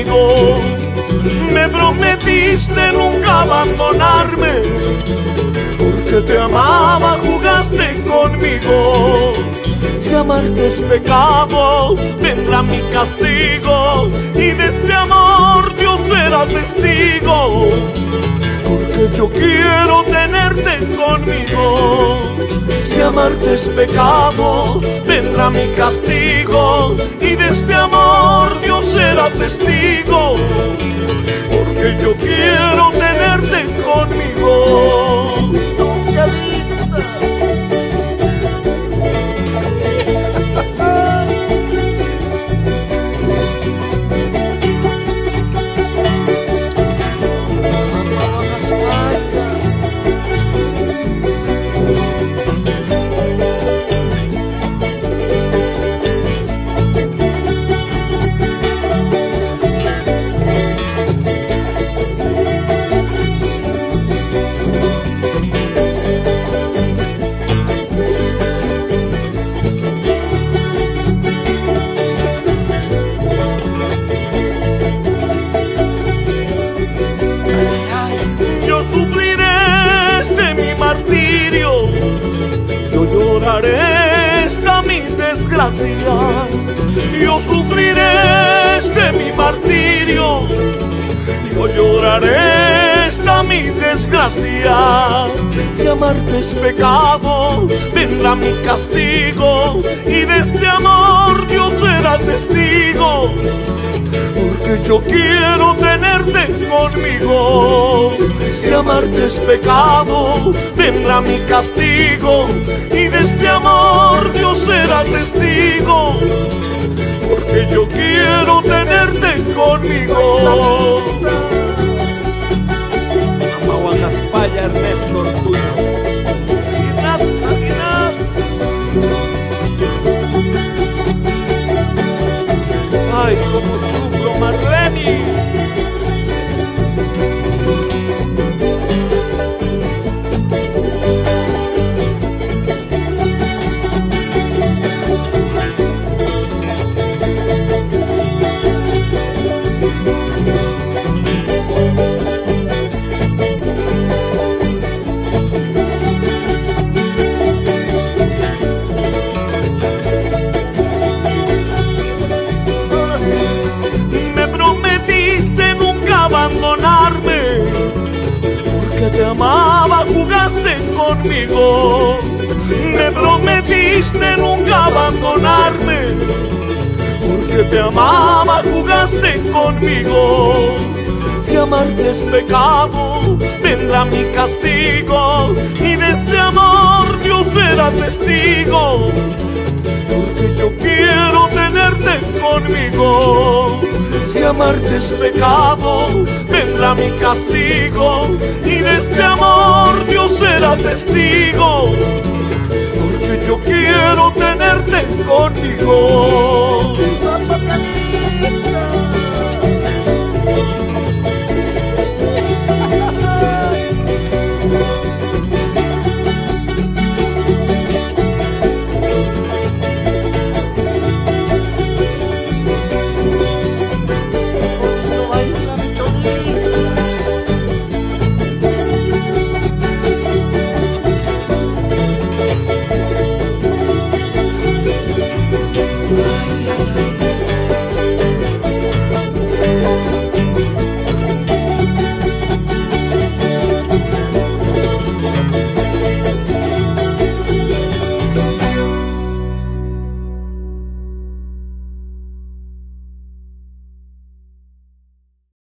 conmigo. Me prometiste nunca abandonarme, porque te amaba, jugaste conmigo. Si amarte es pecado, vendrá mi castigo, y de este amor Dios será testigo, porque yo quiero tenerte conmigo. Si amarte es pecado, vendrá mi castigo, y de este amor Dios será testigo, porque yo quiero tenerte conmigo. Sufriré este mi martirio, yo lloraré esta mi desgracia. Yo sufriré este mi martirio, yo lloraré esta mi desgracia. Si amarte es pecado, vendrá mi castigo, y de este amor Dios será testigo, porque yo quiero tenerte conmigo. Si amarte es pecado, vendrá mi castigo, y de este amor Dios será testigo, porque yo quiero tenerte conmigo. Amahuancaspaya, Ernesto Ortuño. Ay, cómo sufro, Marleni. Porque te amaba, jugaste conmigo. Me prometiste nunca abandonarme, porque te amaba, jugaste conmigo. Si amarte es pecado, vendrá mi castigo, y de este amor Dios será testigo, porque yo quiero tenerte conmigo. Si amarte es pecado, vendrá mi castigo, y de este amor Dios será testigo, porque yo quiero tenerte conmigo.